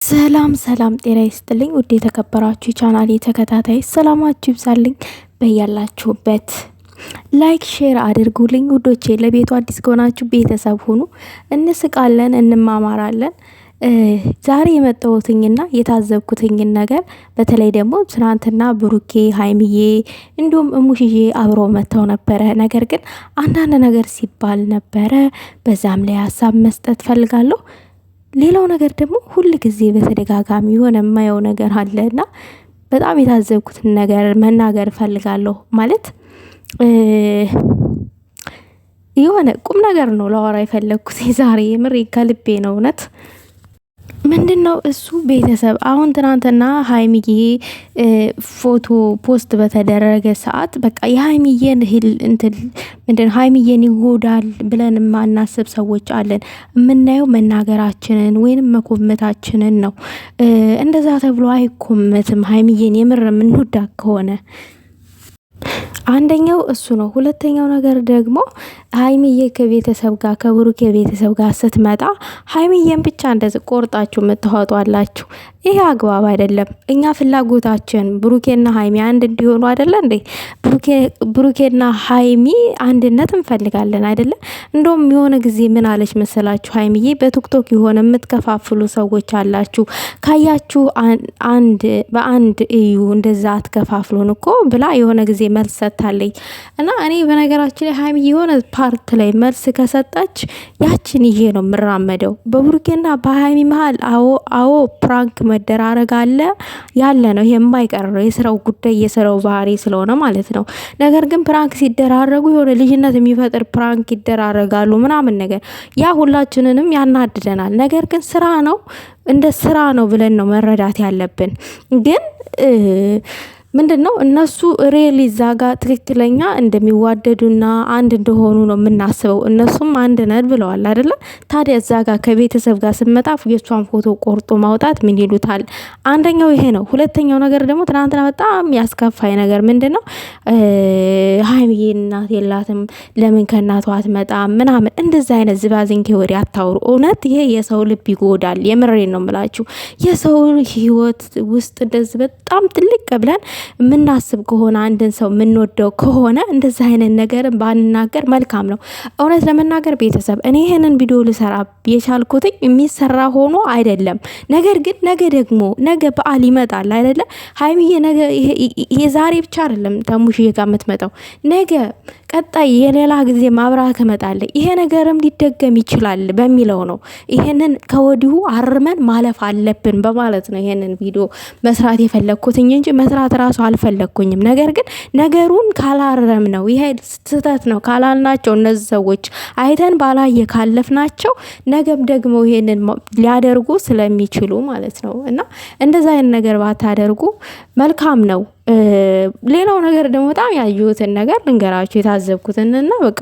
ሰላም ሰላም ጤና ይስጥልኝ ውድ የተከበራችሁ ቻናል ተከታታይ ሰላማችሁ ይብዛልኝ በያላችሁበት። ላይክ ሼር አድርጉልኝ ውዶቼ። ለቤቱ አዲስ ከሆናችሁ ቤተሰብ ሁኑ። እንስቃለን እንማማራለን። ዛሬ የመጣሁትኝና የታዘብኩትኝን ነገር በተለይ ደግሞ ትናንትና ብሩኬ ሀይሚዬ እንዲሁም እሙሽዬ አብረው መጥተው ነበረ። ነገር ግን አንዳንድ ነገር ሲባል ነበረ። በዛም ላይ ሀሳብ መስጠት ፈልጋለሁ። ሌላው ነገር ደግሞ ሁል ጊዜ በተደጋጋሚ የሆነ የማየው ነገር አለና በጣም የታዘብኩትን ነገር መናገር ፈልጋለሁ። ማለት የሆነ ቁም ነገር ነው ላወራ የፈለኩት ዛሬ የምሬ ከልቤ ነው እውነት። ምንድነው እሱ ቤተሰብ አሁን ትናንትና ሀይሚዬ ፎቶ ፖስት በተደረገ ሰዓት በቃ የሀይሚዬን ምንድን ሀይሚዬን ይጎዳል ብለን ማናስብ ሰዎች አለን። የምናየው መናገራችንን ወይንም መኮመታችንን ነው። እንደዛ ተብሎ አይኮመትም። ሀይሚዬን የምር የምንወዳ ከሆነ አንደኛው እሱ ነው። ሁለተኛው ነገር ደግሞ ሀይሚዬ ከቤተሰብ ጋር ከብሩኬ ቤተሰብ ጋር ስትመጣ ሀይሚዬን ብቻ እንደዚህ ቆርጣችሁ የምትዋጧላችሁ። ይሄ አግባብ አይደለም። እኛ ፍላጎታችን ብሩኬና ሀይሚ አንድ እንዲሆኑ አይደለ እንዴ? ብሩኬና ሀይሚ አንድነት እንፈልጋለን አይደለ? እንደውም የሆነ ጊዜ ምን አለች መሰላችሁ ሀይሚዬ በቲክቶክ የሆነ የምትከፋፍሉ ሰዎች አላችሁ፣ ካያችሁ በአንድ እዩ፣ እንደዛ አትከፋፍሉን እኮ ብላ የሆነ ጊዜ መልስ ሰጥታለች። እና እኔ በነገራችን ላይ ሀይሚዬ የሆነ ፓርት ላይ መልስ ከሰጣች ያችን ይሄ ነው የምራመደው። በብሩኬና በሀይሚ መሀል አዎ ፕራንክ መደራረግ አለ ያለ ነው። ይሄ የማይቀር ነው። የስራው ጉዳይ የስራው ባህሪ ስለሆነ ማለት ነው። ነገር ግን ፕራንክ ሲደራረጉ የሆነ ልጅነት የሚፈጥር ፕራንክ ይደራረጋሉ ምናምን ነገር ያ ሁላችንንም ያናድደናል። ነገር ግን ስራ ነው፣ እንደ ስራ ነው ብለን ነው መረዳት ያለብን። ግን ምንድነው እነሱ ሬሊ ዛጋ ትክክለኛ እንደሚዋደዱና አንድ እንደሆኑ ነው የምናስበው። እነሱም አንድ ነን ብለዋል አይደለ? ታዲያ ዛጋ ከቤተሰብ ጋር ስመጣ የሷን ፎቶ ቆርጦ ማውጣት ምን ይሉታል? አንደኛው ይሄ ነው። ሁለተኛው ነገር ደግሞ ትናንትና በጣም ያስከፋይ ነገር ምንድነው ሀይሚዬ እናት የላትም ለምን ከእናቷ አትመጣም ምናምን እንደዛ አይነት ዝባዝንኬ ወሬ አታውሩ። እውነት ይሄ የሰው ልብ ይጎዳል። የምሬን ነው የምላችሁ። የሰው ህይወት ውስጥ እንደዚህ በጣም ትልቅ ብለን የምናስብ ከሆነ አንድን ሰው የምንወደው ከሆነ እንደዚህ አይነት ነገር ባንናገር መልካም ነው። እውነት ለመናገር ቤተሰብ እኔ ይሄንን ቪዲዮ ልሰራ የቻልኩት የሚሰራ ሆኖ አይደለም። ነገር ግን ነገ በዓል ይመጣል አይደለ? ሀይሚዬ ነገ የዛሬ ብቻ አይደለም ተሙሽዬ ጋር የምትመጣው ነገ ቀጣይ የሌላ ጊዜ ማብራት ከመጣለ ይሄ ነገርም ሊደገም ይችላል በሚለው ነው ይሄንን ከወዲሁ አርመን ማለፍ አለብን በማለት ነው ይሄንን ቪዲዮ መስራት የፈለኩትኝ እንጂ መስራት ራሱ አልፈለኩኝም። ነገር ግን ነገሩን ካላረም ነው ይሄ ስህተት ነው ካላልናቸው እነዚህ ሰዎች አይተን ባላየ ካለፍናቸው ነገም ደግሞ ይሄንን ሊያደርጉ ስለሚችሉ ማለት ነው። እና እንደዛ አይነት ነገር ባታደርጉ መልካም ነው። ሌላው ነገር ደግሞ በጣም ያዩትን ነገር ልንገራችሁ የታዘብኩትን እና በቃ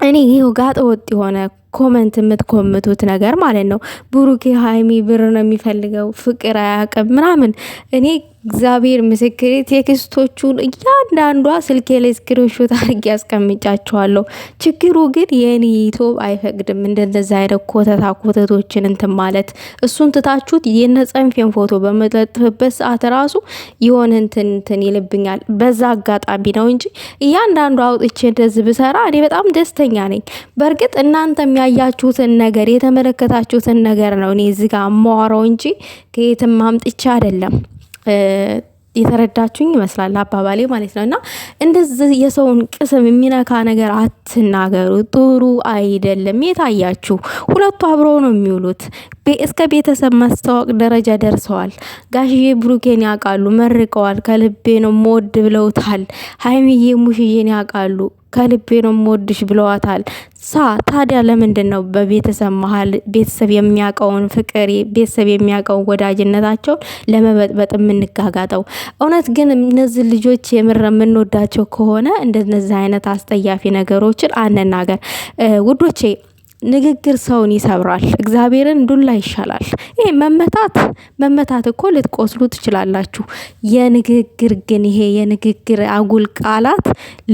እኔ ይሄው ጋጠ ወጥ የሆነ ኮመንት የምትኮምቱት ነገር ማለት ነው። ብሩኬ ሀይሚ ብር ነው የሚፈልገው ፍቅር አያውቅም ምናምን። እኔ እግዚአብሔር ምስክሬ ቴክስቶቹን እያንዳንዷ ስልኬ ላይ ስክሪንሾት አድርጌ ያስቀምጫቸዋለሁ። ችግሩ ግን የኔ ዩቲዩብ አይፈቅድም እንደዛ አይነት ኮተቶችን እንትን ማለት። እሱን ትታችሁት የነጸንፌን ፎቶ በመለጥፍበት ሰዓት ራሱ የሆነ እንትን ይልብኛል። በዛ አጋጣሚ ነው እንጂ እያንዳንዷ አውጥቼ እንደዚህ ብሰራ እኔ በጣም ደስተኛ ነኝ። በእርግጥ እናንተ ያያችሁትን ነገር የተመለከታችሁትን ነገር ነው እኔ እዚህ ጋር የማወራው እንጂ ከየትም አምጥቼ አይደለም። የተረዳችሁኝ ይመስላል አባባሌ ማለት ነው። እና እንደዚህ የሰውን ቅስም የሚነካ ነገር አትናገሩ፣ ጥሩ አይደለም። የታያችሁ ሁለቱ አብረው ነው የሚውሉት። እስከ ቤተሰብ ማስተዋወቅ ደረጃ ደርሰዋል። ጋሽዬ ብሩኬን ያውቃሉ፣ መርቀዋል። ከልቤ ነው ሞድ ብለውታል። ሀይሚዬ ሙሽዬን ያውቃሉ፣ ከልቤ ነው ሞድሽ ብለዋታል። ታዲያ ለምንድን ነው በቤተሰብ መሀል ቤተሰብ የሚያውቀውን ፍቅር ቤተሰብ የሚያውቀውን ወዳጅነታቸውን ለመበጥበጥ የምንጋጋጠው? እውነት ግን እነዚህ ልጆች የምር የምንወዳቸው ከሆነ እንደነዚህ አይነት አስጠያፊ ነገሮችን አንናገር ውዶቼ። ንግግር ሰውን ይሰብራል። እግዚአብሔርን ዱላ ይሻላል። ይሄ መመታት እኮ ልትቆስሉ ትችላላችሁ። የንግግር ግን ይሄ የንግግር አጉል ቃላት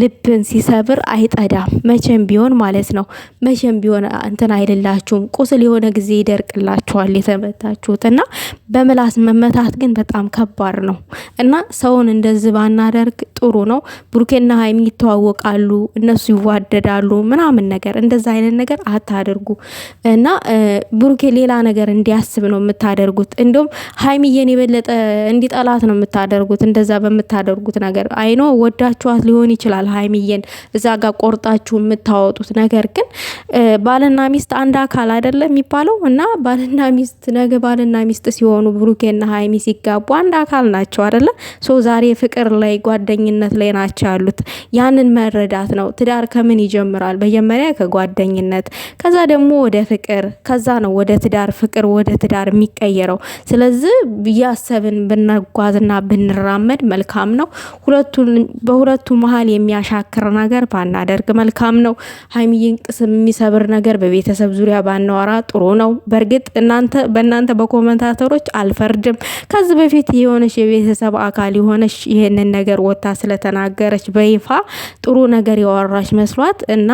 ልብን ሲሰብር አይጠዳም፣ መቼም ቢሆን ማለት ነው። መቼም ቢሆን እንትን አይደላችሁም። ቁስል የሆነ ጊዜ ይደርቅላችኋል የተመታችሁት። እና በምላስ መመታት ግን በጣም ከባድ ነው። እና ሰውን እንደዚህ ባናደርግ ጥሩ ነው። ብሩኬና ሀይሚ ይተዋወቃሉ፣ እነሱ ይዋደዳሉ ምናምን ነገር እንደዛ አይነት ነገር አታደርጉ። እና ብሩኬ ሌላ ነገር እንዲያስብ ነው የምታደርጉት። እንዲሁም ሀይሚዬን የበለጠ እንዲጠላት ነው የምታደርጉት። እንደዛ በምታደርጉት ነገር አይኖ ወዳችኋት ሊሆን ይችላል ሀይሚዬን እዛ ጋር ቆርጣችሁ የምታወጡት ነገር ግን ባልና ሚስት አንድ አካል አይደለም የሚባለው። እና ባልና ሚስት ነገ ባልና ሚስት ሲሆኑ ብሩኬና ሀይሚ ሲጋቡ አንድ አካል ናቸው አይደለ? ሶ ዛሬ ፍቅር ላይ ጓደኝነት ላይ ናቸው ያሉት። ያንን መረዳት ነው። ትዳር ከምን ይጀምራል? መጀመሪያ ከጓደኝነት፣ ከዛ ደግሞ ወደ ፍቅር፣ ከዛ ነው ወደ ትዳር ፍቅር ወደ ትዳር የሚቀየረው። ስለዚህ እያሰብን ብንጓዝና ብንራመድ መልካም ነው። በሁለቱ መሀል የሚያሻክር ነገር ባናደርግ መልካም ነው። ሀይሚዬን ቅስም የሚሰብር ነገር በቤተሰብ ዙሪያ ባናወራ ጥሩ ነው። በእርግጥ በእናንተ በኮመንታተሮች አልፈርድም። ከዚህ በፊት የሆነች የቤተሰብ አካል የሆነች ይህንን ነገር ወታ ስለተናገረች በይፋ ጥሩ ነገር ያወራች መስሏት እና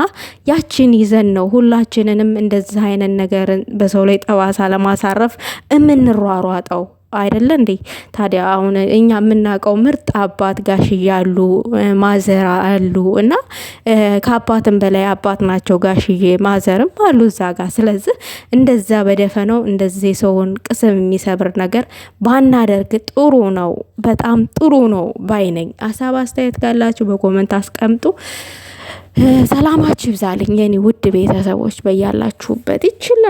ያችን ይዘን ነው ሁላችንንም እንደዚህ አይነት ነገር በሰው ላይ ጠባሳ ለማሳረፍ እምንሯሯጠው አይደለ እንዴ? ታዲያ አሁን እኛ የምናውቀው ምርጥ አባት ጋሽዬ አሉ፣ ማዘር አሉ እና ከአባትም በላይ አባት ናቸው ጋሽዬ፣ ማዘርም አሉ እዛ ጋር። ስለዚህ እንደዛ በደፈነው እንደዚህ ሰውን ቅስም የሚሰብር ነገር ባናደርግ ጥሩ ነው። በጣም ጥሩ ነው ባይነኝ። ሀሳብ አስተያየት ካላችሁ በኮመንት አስቀምጡ። ሰላማችሁ ይብዛልኝ የኔ ውድ ቤተሰቦች በያላችሁበት ይችላል።